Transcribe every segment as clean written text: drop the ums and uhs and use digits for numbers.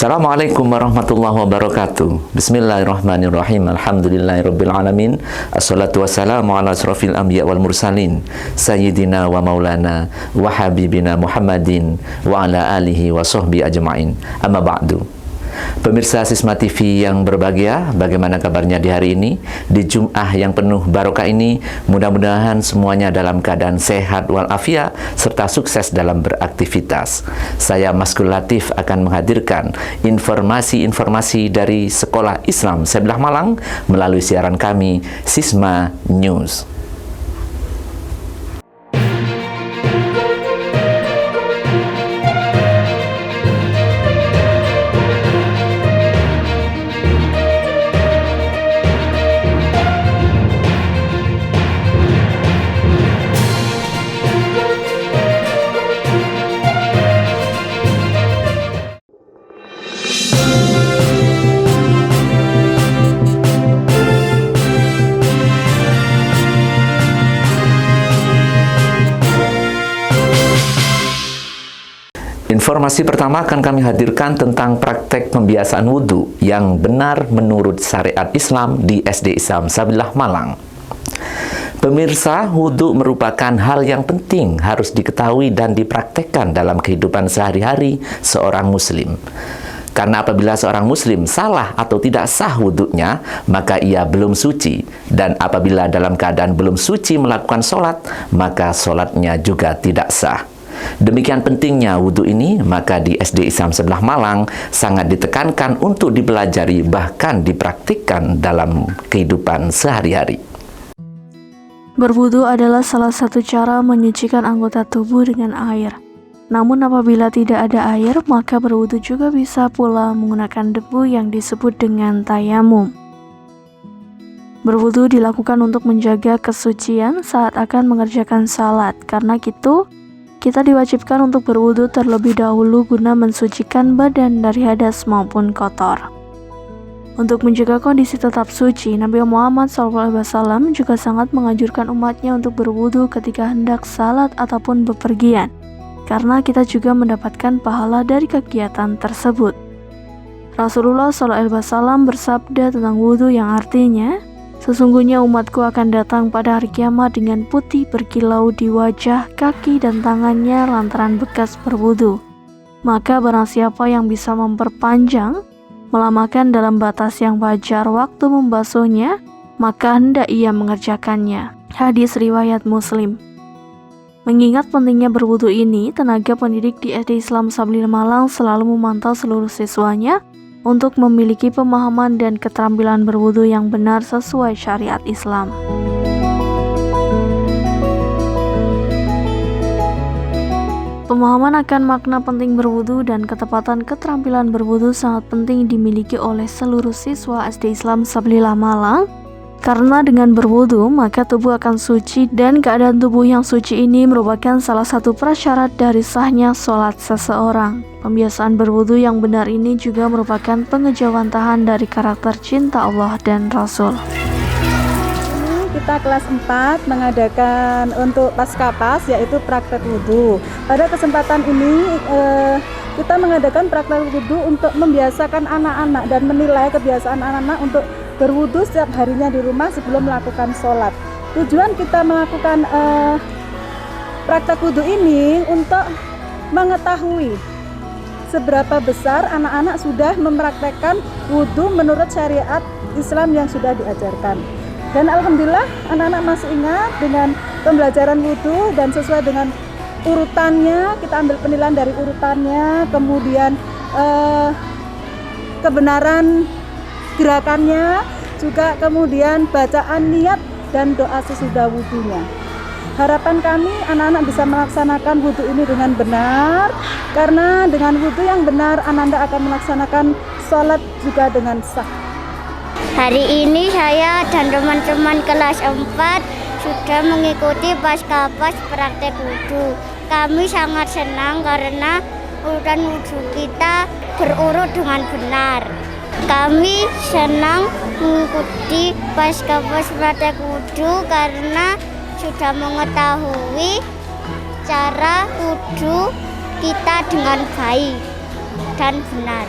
Assalamualaikum warahmatullahi wabarakatuh. Bismillahirrahmanirrahim. Alhamdulillahirabbil alamin. Assalatu wassalamu ala asrofil anbiya wal mursalin sayyidina wa maulana wa habibina Muhammadin wa ala alihi wa sahbihi ajma'in. Amma ba'du. Pemirsa Sisma TV yang berbahagia, bagaimana kabarnya di hari ini? Di Jum'ah yang penuh barokah ini, mudah-mudahan semuanya dalam keadaan sehat walafiat serta sukses dalam beraktivitas. Saya Maskul Latif akan menghadirkan informasi-informasi dari Sekolah Islam Sebelah Malang melalui siaran kami Sisma News. Informasi pertama akan kami hadirkan tentang praktek pembiasaan wudhu yang benar menurut syariat Islam di SD Islam Sebelah Malang. Pemirsa, wudhu merupakan hal yang penting harus diketahui dan dipraktekkan dalam kehidupan sehari-hari seorang muslim. Karena apabila seorang muslim salah atau tidak sah wudhunya, maka ia belum suci. Dan apabila dalam keadaan belum suci melakukan sholat, maka sholatnya juga tidak sah. Demikian pentingnya wudhu ini, maka di SD Islam Sebelah Malang sangat ditekankan untuk dipelajari bahkan dipraktikkan dalam kehidupan sehari-hari. Berwudu adalah salah satu cara menyucikan anggota tubuh dengan air. Namun apabila tidak ada air, maka berwudu juga bisa pula menggunakan debu yang disebut dengan tayamum. Berwudu dilakukan untuk menjaga kesucian saat akan mengerjakan salat. Karena itu, kita diwajibkan untuk berwudu terlebih dahulu guna mensucikan badan dari hadas maupun kotor. Untuk menjaga kondisi tetap suci, Nabi Muhammad SAW juga sangat menganjurkan umatnya untuk berwudu ketika hendak salat ataupun bepergian, karena kita juga mendapatkan pahala dari kegiatan tersebut. Rasulullah SAW bersabda tentang wudu yang artinya, "Sesungguhnya umatku akan datang pada hari kiamat dengan putih berkilau di wajah, kaki, dan tangannya lantaran bekas berwudu. Maka barang siapa yang bisa memperpanjang, melamakan dalam batas yang wajar waktu membasuhnya, maka hendak ia mengerjakannya." Hadis riwayat Muslim. Mengingat pentingnya berwudu ini, tenaga pendidik di SD Islam Sebelah Malang selalu memantau seluruh siswanya untuk memiliki pemahaman dan keterampilan berwudu yang benar sesuai syariat Islam. Pemahaman akan makna penting berwudu dan ketepatan keterampilan berwudu sangat penting dimiliki oleh seluruh siswa SD Islam Sebelah Malang, karena dengan berwudu maka tubuh akan suci, dan keadaan tubuh yang suci ini merupakan salah satu prasyarat dari sahnya sholat seseorang. Pembiasaan berwudu yang benar ini juga merupakan pengejawantahan dari karakter cinta Allah dan Rasul. Kita kelas 4 mengadakan untuk pascapas yaitu praktek wudhu. Pada kesempatan ini kita mengadakan praktek wudhu untuk membiasakan anak-anak dan menilai kebiasaan anak-anak untuk berwudhu setiap harinya di rumah sebelum melakukan sholat. Tujuan kita melakukan praktek wudhu ini untuk mengetahui seberapa besar anak-anak sudah mempraktekkan wudhu menurut syariat Islam yang sudah diajarkan. Dan alhamdulillah anak-anak masih ingat dengan pembelajaran wudhu, dan sesuai dengan urutannya, kita ambil penilaian dari urutannya, kemudian kebenaran gerakannya, juga kemudian bacaan niat dan doa sesudah wudhunya. Harapan kami anak-anak bisa melaksanakan wudhu ini dengan benar, karena dengan wudhu yang benar anak-anak akan melaksanakan sholat juga dengan sah. Hari ini saya dan teman-teman kelas 4 sudah mengikuti pascapas praktek wudhu. Kami sangat senang karena urutan wudhu kita berurut dengan benar. Kami senang mengikuti pascapas praktek wudhu karena sudah mengetahui cara wudhu kita dengan baik dan benar.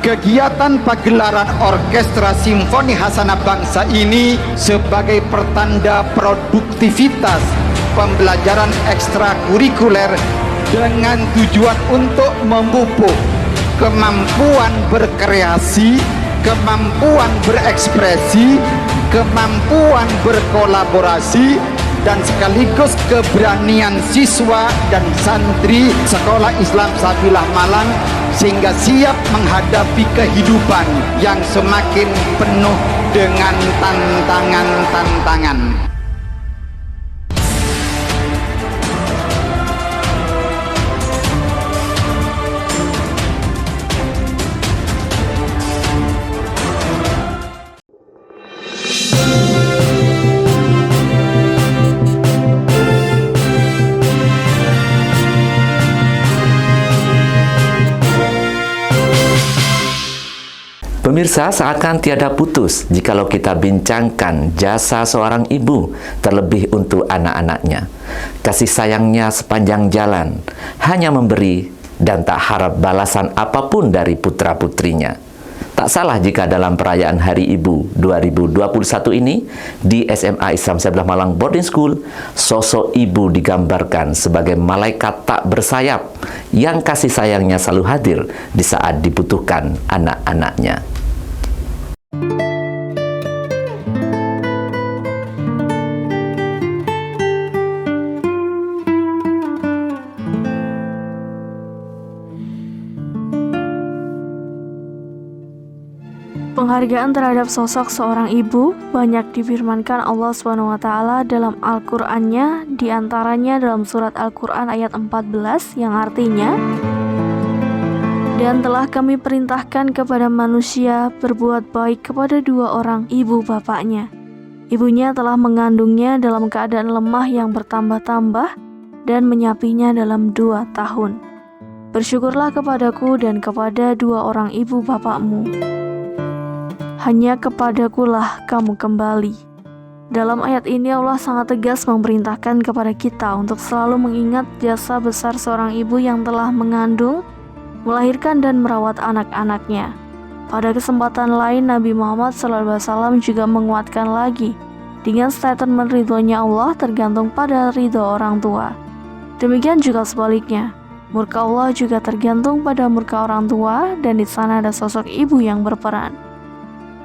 Kegiatan pagelaran Orkestra Simfoni Hasanah Bangsa ini sebagai pertanda produktivitas pembelajaran ekstrakurikuler dengan tujuan untuk memupuk kemampuan berkreasi, kemampuan berekspresi, kemampuan berkolaborasi, dan sekaligus keberanian siswa dan santri Sekolah Islam Sabilah Malang sehingga siap menghadapi kehidupan yang semakin penuh dengan tantangan-tantangan. Pemirsa, seakan tiada putus jikalau kita bincangkan jasa seorang ibu, terlebih untuk anak-anaknya. Kasih sayangnya sepanjang jalan, hanya memberi dan tak harap balasan apapun dari putra-putrinya. Tak salah jika dalam perayaan Hari Ibu 2021 ini, di SMA Islam Sabilah Malang Boarding School, sosok ibu digambarkan sebagai malaikat tak bersayap yang kasih sayangnya selalu hadir di saat dibutuhkan anak-anaknya. Penghargaan terhadap sosok seorang ibu banyak difirmankan Allah SWT dalam Al-Qur'annya, diantaranya dalam surat Al-Qur'an ayat 14 yang artinya, "Dan telah kami perintahkan kepada manusia berbuat baik kepada dua orang ibu bapaknya. Ibunya telah mengandungnya dalam keadaan lemah yang bertambah-tambah dan menyapinya dalam 2 tahun. Bersyukurlah kepadaku dan kepada dua orang ibu bapakmu. Hanya kepadakulah kamu kembali." Dalam ayat ini Allah sangat tegas memerintahkan kepada kita untuk selalu mengingat jasa besar seorang ibu yang telah mengandung, melahirkan dan merawat anak-anaknya. Pada kesempatan lain, Nabi Muhammad SAW juga menguatkan lagi dengan statement ridhonya Allah tergantung pada ridho orang tua. Demikian juga sebaliknya, murka Allah juga tergantung pada murka orang tua, dan di sana ada sosok ibu yang berperan.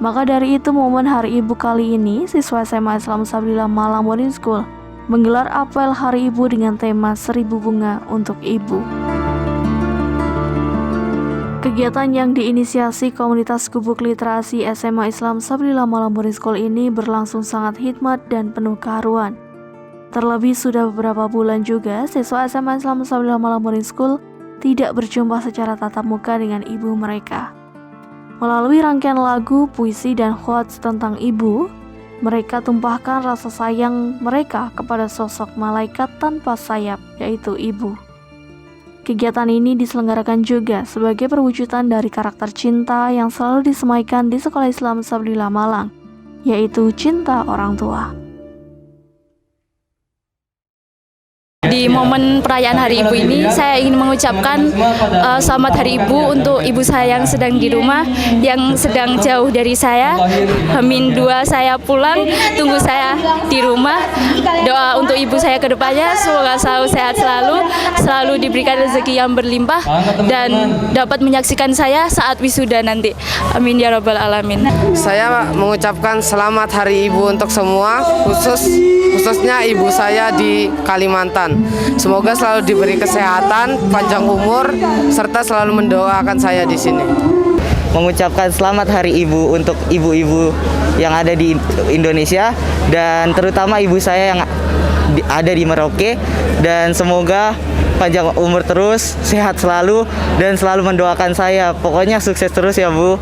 Maka dari itu, momen Hari Ibu kali ini, siswa SMA Islam Sabilah Malang Boarding School menggelar apel Hari Ibu dengan tema 1000 bunga untuk ibu. Kegiatan yang diinisiasi komunitas gubuk literasi SMA Islam Sabilah Malang Boarding School ini berlangsung sangat hikmat dan penuh keharuan. Terlebih sudah beberapa bulan juga siswa SMA Islam Sabilah Malang Boarding School tidak berjumpa secara tatap muka dengan ibu mereka. Melalui rangkaian lagu, puisi, dan quotes tentang ibu, mereka tumpahkan rasa sayang mereka kepada sosok malaikat tanpa sayap, yaitu ibu. Kegiatan ini diselenggarakan juga sebagai perwujudan dari karakter cinta yang selalu disemaikan di Sekolah Islam Sabilah Malang, yaitu cinta orang tua. Di momen perayaan Hari Ibu ini, saya ingin mengucapkan selamat Hari Ibu untuk ibu saya yang sedang di rumah, yang sedang jauh dari saya. Hamin 2 saya pulang, tunggu saya di rumah. Doa untuk ibu saya ke depannya, semoga selalu sehat selalu diberikan rezeki yang berlimpah, dan dapat menyaksikan saya saat wisuda nanti. Amin ya rabbal alamin. Saya mengucapkan selamat Hari Ibu untuk semua, khususnya ibu saya di Kalimantan. Semoga selalu diberi kesehatan, panjang umur, serta selalu mendoakan saya di sini. Mengucapkan selamat Hari Ibu untuk ibu-ibu yang ada di Indonesia, dan terutama ibu saya yang ada di Merauke, dan semoga panjang umur terus, sehat selalu, dan selalu mendoakan saya. Pokoknya sukses terus ya Bu.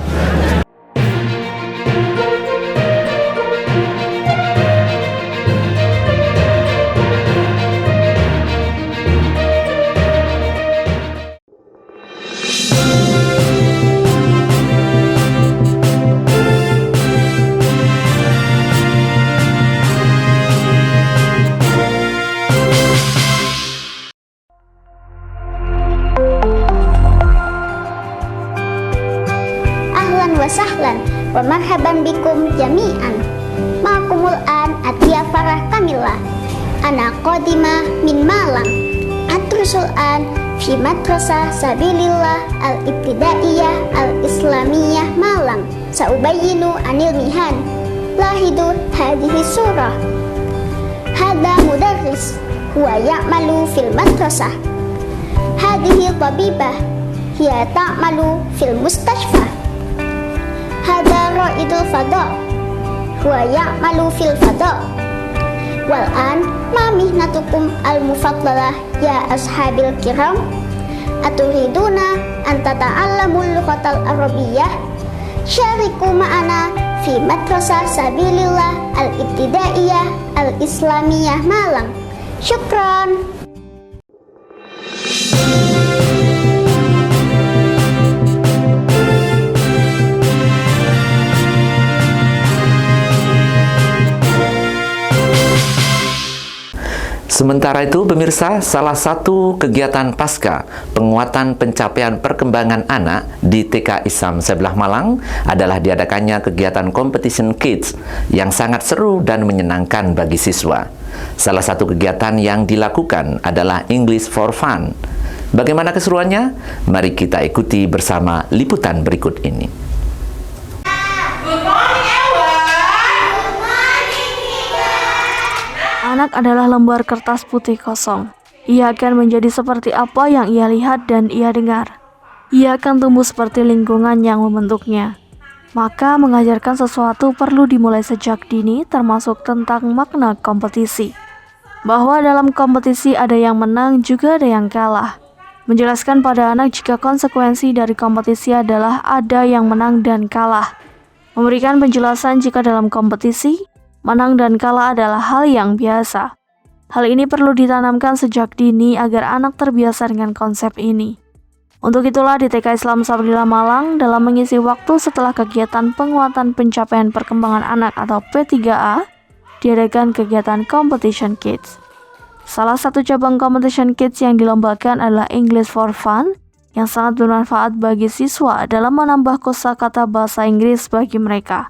wa sahlan wa marhaban bikum jami'an. Ma'akumul an Atia Farah Kamila. Ana qadimah min Malang. Atrusul an fi Madrasah Sabilillah Al-Ibtidaiyah Al-Islamiyah Malang. Saubayyinu anil mihan. Lahidu hadhihi surah. Hada mudarris huwa ya'malu fil madrasah. Hadhihi tabibah hiya ta'malu fil mustashfa. Hada ra'idul fada huwa ya'malu fil fada. Wal an ma mihnatukum al mufaddalah ya ashabil kiram. Aturiduna an tata'allamul lughatal arabiyyah. Syariku ma'ana fi Madrasah Sabilillah Al-Ibtidaiyah Al-Islamiyah Malang. Syukran. Sementara itu, pemirsa, salah satu kegiatan pasca penguatan pencapaian perkembangan anak di TK Islam Sabilah Malang adalah diadakannya kegiatan Competition Kids yang sangat seru dan menyenangkan bagi siswa. Salah satu kegiatan yang dilakukan adalah English for Fun. Bagaimana keseruannya? Mari kita ikuti bersama liputan berikut ini. Anak adalah lembar kertas putih kosong. Ia akan menjadi seperti apa yang ia lihat dan ia dengar. Ia akan tumbuh seperti lingkungan yang membentuknya. Maka mengajarkan sesuatu perlu dimulai sejak dini, termasuk tentang makna kompetisi. Bahwa dalam kompetisi ada yang menang juga ada yang kalah. Menjelaskan pada anak jika konsekuensi dari kompetisi adalah ada yang menang dan kalah. Memberikan penjelasan jika dalam kompetisi, menang dan kalah adalah hal yang biasa. Hal ini perlu ditanamkan sejak dini agar anak terbiasa dengan konsep ini. Untuk itulah di TK Islam Sabilillah Malang dalam mengisi waktu setelah kegiatan penguatan pencapaian perkembangan anak atau P3A, diadakan kegiatan Competition Kids. Salah satu cabang Competition Kids yang dilombakan adalah English for Fun, yang sangat bermanfaat bagi siswa dalam menambah kosakata bahasa Inggris bagi mereka.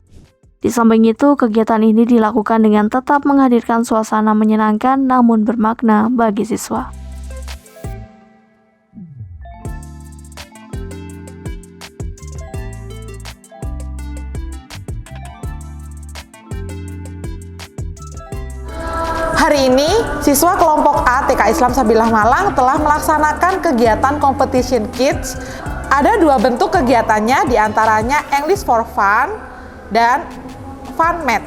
Di samping itu, kegiatan ini dilakukan dengan tetap menghadirkan suasana menyenangkan namun bermakna bagi siswa. Hari ini, siswa kelompok A TK Islam Sabilillah Malang telah melaksanakan kegiatan Competition Kids. Ada dua bentuk kegiatannya, diantaranya English for Fun dan FunMath.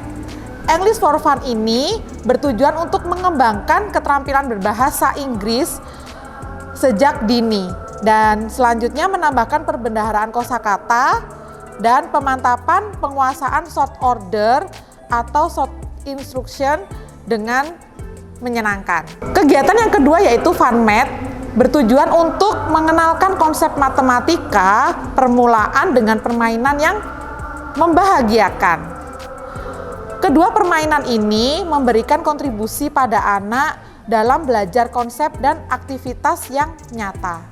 English for Fun ini bertujuan untuk mengembangkan keterampilan berbahasa Inggris sejak dini dan selanjutnya menambahkan perbendaharaan kosakata dan pemantapan penguasaan short order atau short instruction dengan menyenangkan. Kegiatan yang kedua yaitu FunMath bertujuan untuk mengenalkan konsep matematika permulaan dengan permainan yang membahagiakan. Kedua permainan ini memberikan kontribusi pada anak dalam belajar konsep dan aktivitas yang nyata.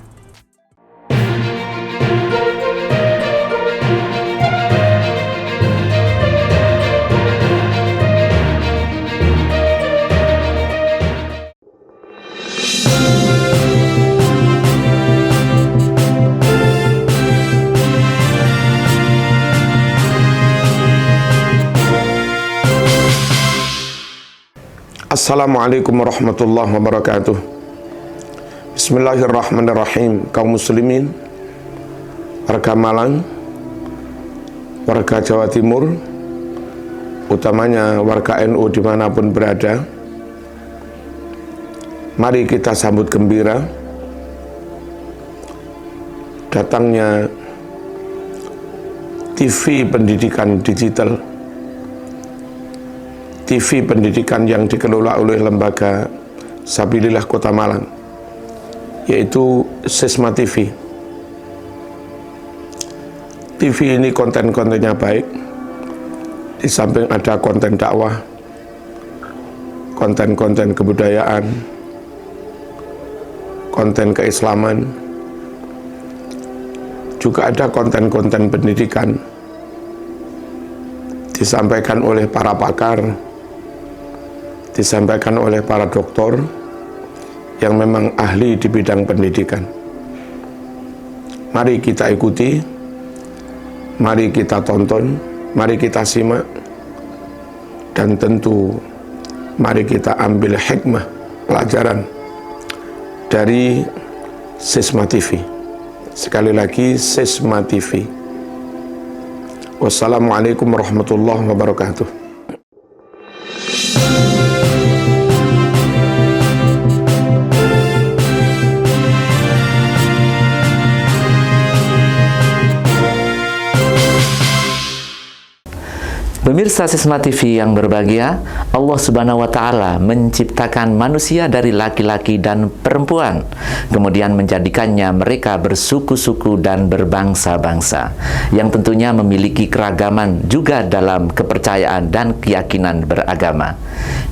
Assalamualaikum warahmatullahi wabarakatuh. Bismillahirrahmanirrahim. Kaum muslimin, warga Malang, warga Jawa Timur, utamanya warga NU dimanapun berada, mari kita sambut gembira datangnya TV pendidikan digital, TV pendidikan yang dikelola oleh lembaga Sabilillah Kota Malang, yaitu Sisma TV. TV ini konten-kontennya baik, di samping ada konten dakwah, konten-konten kebudayaan, konten keislaman, juga ada konten-konten pendidikan disampaikan oleh para pakar, disampaikan oleh para doktor yang memang ahli di bidang pendidikan. Mari kita ikuti, mari kita tonton, mari kita simak, dan tentu mari kita ambil hikmah pelajaran dari Sisma TV. Sekali lagi, Sisma TV. Wassalamualaikum warahmatullahi wabarakatuh. Pemirsa Sisma TV yang berbahagia, Allah Subhanahu wa Ta'ala menciptakan manusia dari laki-laki dan perempuan, kemudian menjadikannya mereka bersuku-suku dan berbangsa-bangsa, yang tentunya memiliki keragaman juga dalam kepercayaan dan keyakinan beragama.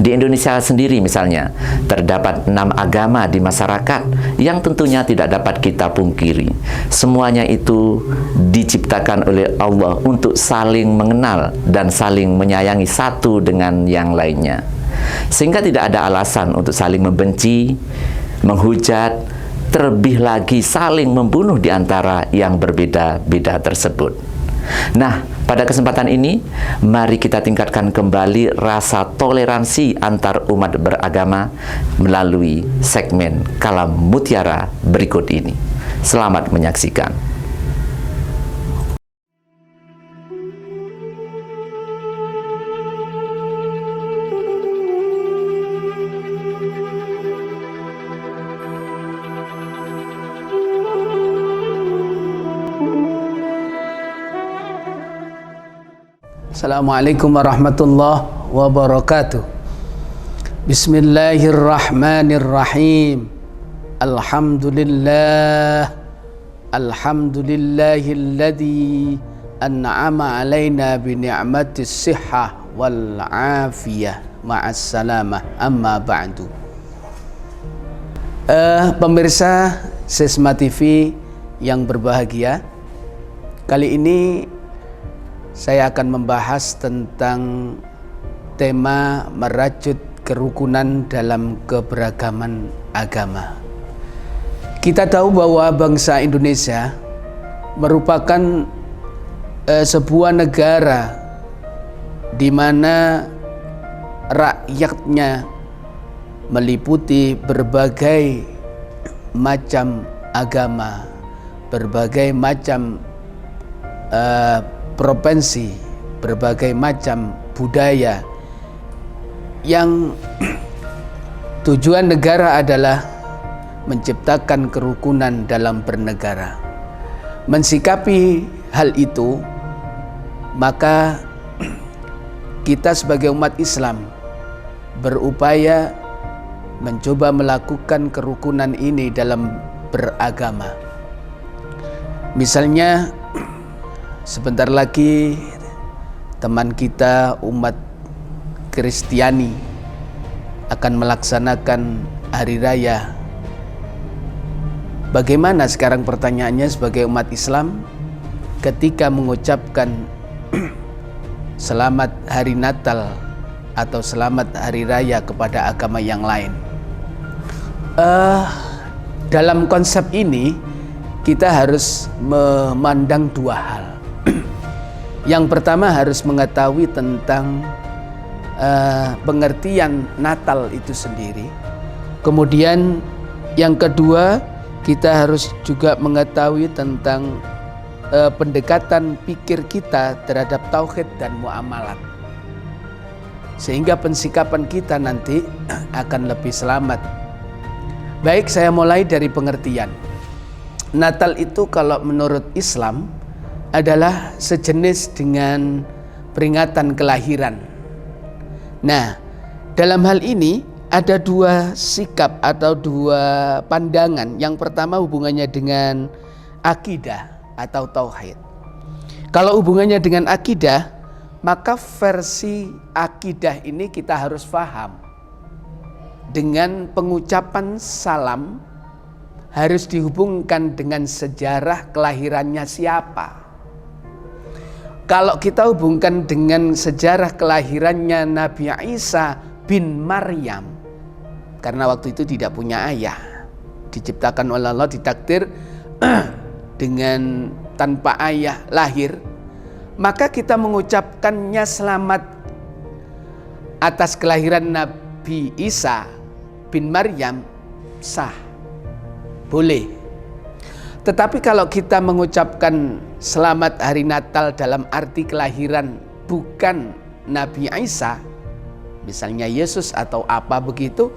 Di Indonesia sendiri misalnya, terdapat 6 agama di masyarakat yang tentunya tidak dapat kita pungkiri. Semuanya itu diciptakan oleh Allah untuk saling mengenal dan saling menyayangi satu dengan yang lainnya, sehingga tidak ada alasan untuk saling membenci, menghujat, terlebih lagi saling membunuh di antara yang berbeda-beda tersebut. Nah, pada kesempatan ini, mari kita tingkatkan kembali rasa toleransi antar umat beragama melalui segmen Kalam Mutiara berikut ini. Selamat menyaksikan. Assalamualaikum warahmatullahi wabarakatuh. Bismillahirrahmanirrahim. Alhamdulillahilladzi an'ama alaina bi ni'matis sihhah wal afiyah ma'as salamah, amma ba'du. Pemirsa Sisma TV yang berbahagia, kali ini saya akan membahas tentang tema merajut kerukunan dalam keberagaman agama. Kita tahu bahwa bangsa Indonesia merupakan sebuah negara di mana rakyatnya meliputi berbagai macam agama, berbagai macam provinsi, berbagai macam budaya, yang tujuan negara adalah menciptakan kerukunan dalam bernegara. Mensikapi hal itu, maka kita sebagai umat Islam berupaya mencoba melakukan kerukunan ini dalam beragama. Misalnya, sebentar lagi teman kita umat Kristiani akan melaksanakan hari raya. Bagaimana sekarang pertanyaannya sebagai umat Islam ketika mengucapkan selamat hari Natal atau selamat hari raya kepada agama yang lain? Dalam konsep ini kita harus memandang dua hal. Yang pertama, harus mengetahui tentang pengertian Natal itu sendiri. Kemudian yang kedua, kita harus juga mengetahui tentang pendekatan pikir kita terhadap tauhid dan muamalat, sehingga pensikapan kita nanti akan lebih selamat. Baik, saya mulai dari pengertian. Natal itu kalau menurut Islam adalah sejenis dengan peringatan kelahiran. Nah, dalam hal ini ada dua sikap atau dua pandangan. Yang pertama hubungannya dengan akidah atau tauhid. Kalau hubungannya dengan akidah, maka versi akidah ini kita harus paham. Dengan pengucapan salam harus dihubungkan dengan sejarah kelahirannya siapa. Kalau kita hubungkan dengan sejarah kelahirannya Nabi Isa bin Maryam, karena waktu itu tidak punya ayah, diciptakan oleh Allah, ditakdir dengan tanpa ayah lahir, maka kita mengucapkannya selamat atas kelahiran Nabi Isa bin Maryam sah, boleh. Tetapi kalau kita mengucapkan selamat hari Natal dalam arti kelahiran bukan Nabi Isa, misalnya Yesus atau apa begitu,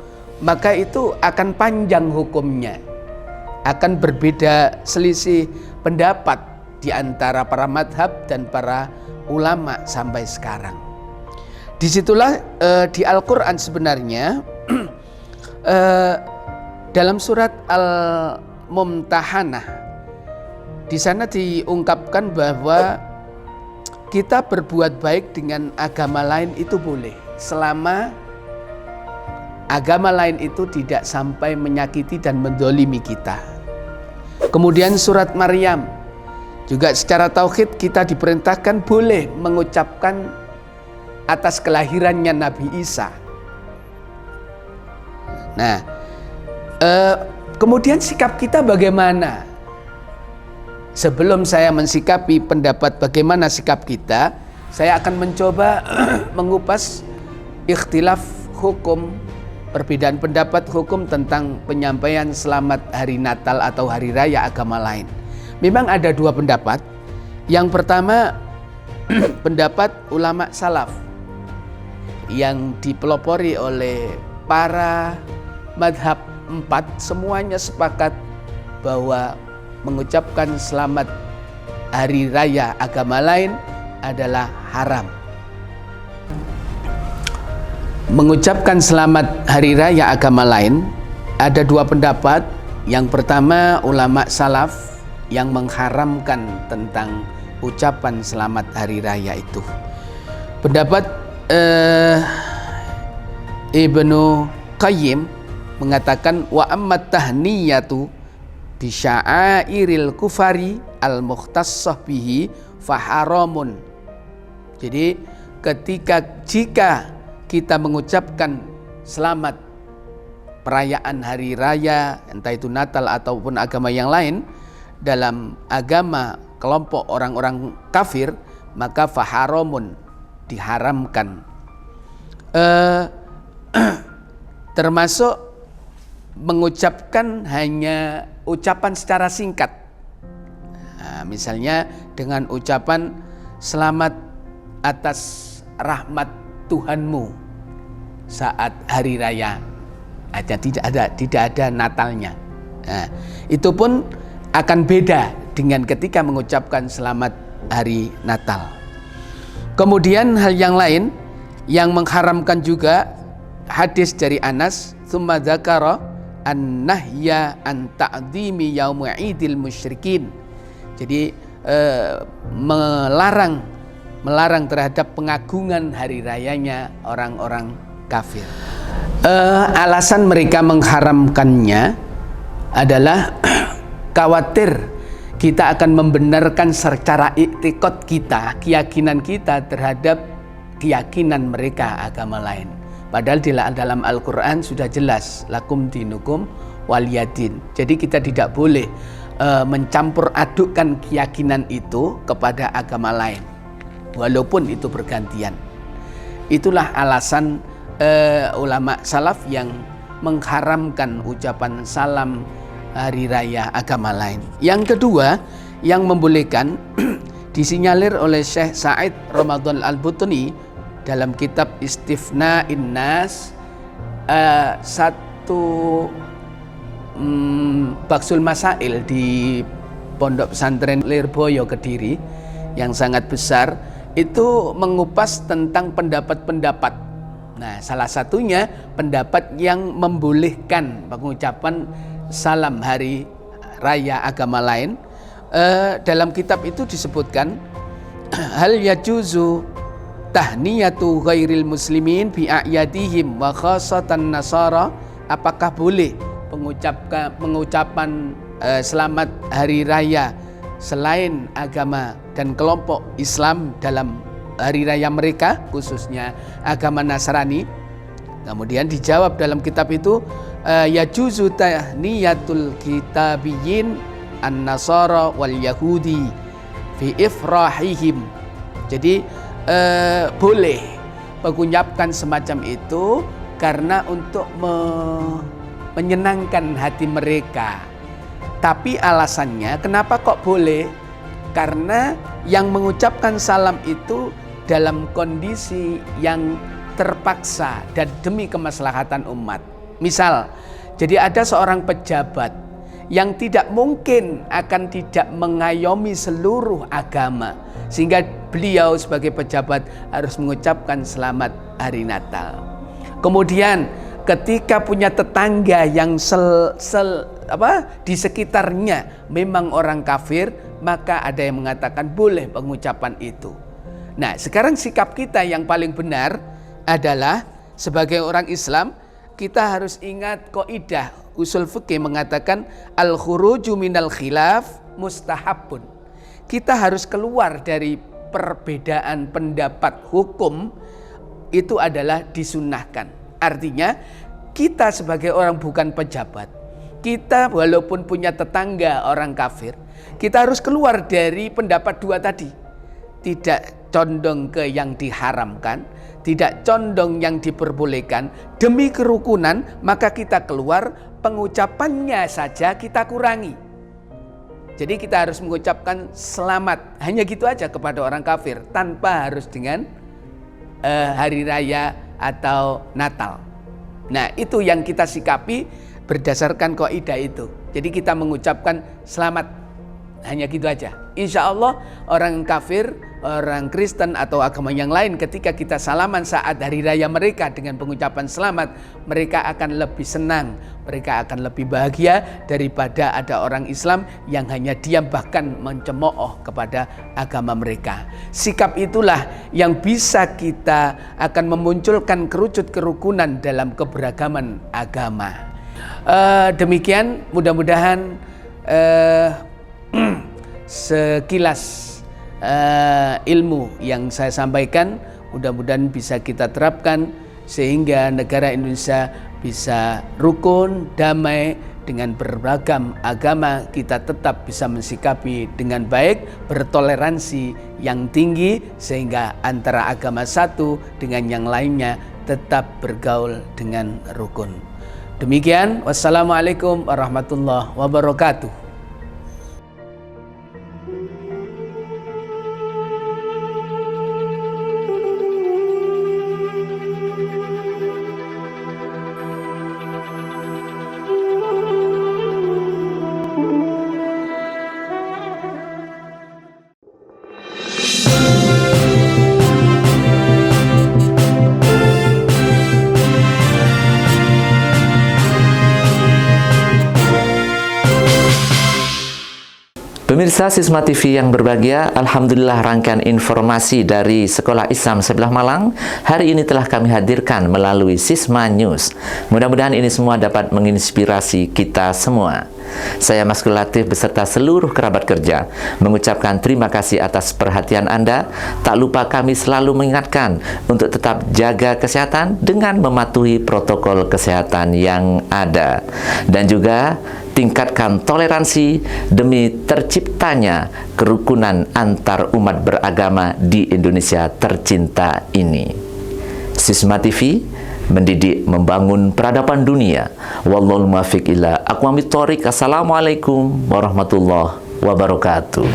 maka itu akan panjang hukumnya, akan berbeda selisih pendapat di antara para madhab dan para ulama sampai sekarang. Disitulah di Al-Quran sebenarnya dalam surat Al-Mumtahanah, di sana diungkapkan bahwa kita berbuat baik dengan agama lain itu boleh, selama agama lain itu tidak sampai menyakiti dan mendolimi kita. Kemudian surat Maryam juga secara tauhid kita diperintahkan boleh mengucapkan atas kelahirannya Nabi Isa. Nah, kemudian sikap kita bagaimana? Sebelum saya mensikapi pendapat bagaimana sikap kita, saya akan mencoba mengupas ikhtilaf hukum, perbedaan pendapat hukum tentang penyampaian selamat hari Natal atau hari raya agama lain. Memang ada dua pendapat. Yang pertama pendapat ulama salaf yang dipelopori oleh para madhab 4, semuanya sepakat bahwa mengucapkan selamat hari raya agama lain adalah haram. Mengucapkan selamat hari raya agama lain ada dua pendapat. Yang pertama ulama salaf yang mengharamkan tentang ucapan selamat hari raya itu. Pendapat Ibnu Qayyim mengatakan wa ammat tahniyatu bisya'airil kufari al-mukhtassah bihi faharamun. Jadi jika kita mengucapkan selamat perayaan hari raya, entah itu Natal ataupun agama yang lain, dalam agama kelompok orang-orang kafir, maka faharamun, diharamkan. Termasuk mengucapkan hanya ucapan secara singkat. Nah, misalnya dengan ucapan selamat atas rahmat Tuhanmu saat hari raya, aja tidak ada Natalnya. Nah, itu pun akan beda dengan ketika mengucapkan selamat hari Natal. Kemudian hal yang lain yang mengharamkan juga hadis dari Anas, tsumma dzakara an-nahya an ta'dhimi yaumil musyrikin. Jadi melarang terhadap pengagungan hari rayanya orang-orang kafir. Alasan mereka mengharamkannya adalah khawatir kita akan membenarkan secara i'tiqad kita, keyakinan kita terhadap keyakinan mereka agama lain. Padahal di dalam Al-Quran sudah jelas lakum dinukum waliyadin. Jadi kita tidak boleh mencampur adukkan keyakinan itu kepada agama lain, walaupun itu bergantian. Itulah alasan ulama salaf yang mengharamkan ucapan salam hari raya agama lain. Yang kedua yang membolehkan disinyalir oleh Syekh Said Ramadan Al-Butni dalam kitab Istifna'in Nas, satu Baksul Masail di Pondok Pesantren Lirboyo Kediri yang sangat besar, itu mengupas tentang pendapat-pendapat. Nah, salah satunya pendapat yang membolehkan pengucapan salam hari raya agama lain. Dalam kitab itu disebutkan hal yajuzu tahniyatu ghairil muslimin bi a'yadihim wa khassatan nasara. Apakah boleh pengucapan selamat hari raya selain agama dan kelompok Islam dalam hari raya mereka, khususnya agama Nasrani. Kemudian dijawab dalam kitab itu, yajuzu tahniyatul kitabiyin an-nasara wal yahudi fi ifrahihim. Jadi boleh mengucapkan semacam itu karena untuk menyenangkan hati mereka. Tapi alasannya kenapa kok boleh? Karena yang mengucapkan salam itu dalam kondisi yang terpaksa dan demi kemaslahatan umat. Misal, jadi ada seorang pejabat yang tidak mungkin akan tidak mengayomi seluruh agama, sehingga beliau sebagai pejabat harus mengucapkan selamat hari Natal. Kemudian ketika punya tetangga yang di sekitarnya memang orang kafir, maka ada yang mengatakan boleh pengucapan itu. Nah, sekarang sikap kita yang paling benar adalah sebagai orang Islam, kita harus ingat kaidah usul fikih mengatakan al-khuruju minal khilaf mustahabun. Kita harus keluar dari perbedaan pendapat hukum, itu adalah disunnahkan. Artinya kita sebagai orang bukan pejabat, kita walaupun punya tetangga orang kafir, kita harus keluar dari pendapat dua tadi. Tidak condong ke yang diharamkan, tidak condong yang diperbolehkan. Demi kerukunan maka kita keluar, pengucapannya saja kita kurangi. Jadi kita harus mengucapkan selamat hanya gitu aja kepada orang kafir, tanpa harus dengan hari raya atau Natal. Nah, itu yang kita sikapi berdasarkan kaidah itu. Jadi kita mengucapkan selamat hanya gitu aja. Insya Allah orang kafir, orang Kristen atau agama yang lain, ketika kita salaman saat hari raya mereka dengan pengucapan selamat, mereka akan lebih senang, mereka akan lebih bahagia daripada ada orang Islam yang hanya diam bahkan mencemooh kepada agama mereka. Sikap itulah yang bisa kita akan memunculkan kerucut kerukunan dalam keberagaman agama. Demikian mudah-mudahan sekilas ilmu yang saya sampaikan mudah-mudahan bisa kita terapkan sehingga negara Indonesia bisa rukun, damai dengan beragam agama. Kita tetap bisa mensikapi dengan baik, bertoleransi yang tinggi sehingga antara agama satu dengan yang lainnya tetap bergaul dengan rukun. Demikian, wassalamualaikum warahmatullahi wabarakatuh. Pemirsa Sisma TV yang berbahagia, Alhamdulillah rangkaian informasi dari Sekolah Islam Sebelah Malang hari ini telah kami hadirkan melalui Sisma News. Mudah-mudahan ini semua dapat menginspirasi kita semua. Saya Mas Latif beserta seluruh kerabat kerja mengucapkan terima kasih atas perhatian Anda. Tak lupa kami selalu mengingatkan untuk tetap jaga kesehatan dengan mematuhi protokol kesehatan yang ada. Dan juga tingkatkan toleransi demi terciptanya kerukunan antar umat beragama di Indonesia tercinta ini. Sisma TV mendidik membangun peradaban dunia. Wallahul muwaffiq ila aqwamit thoriq. Assalamualaikum warahmatullahi wabarakatuh.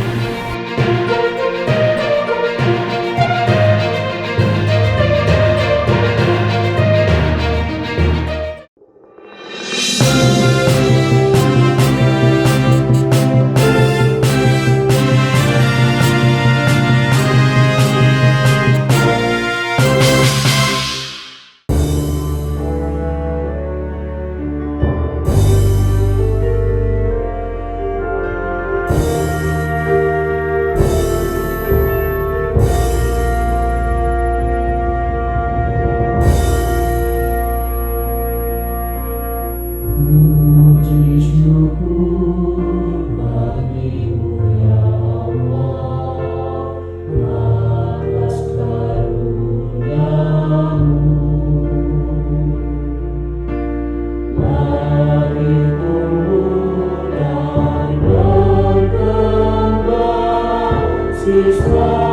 siswa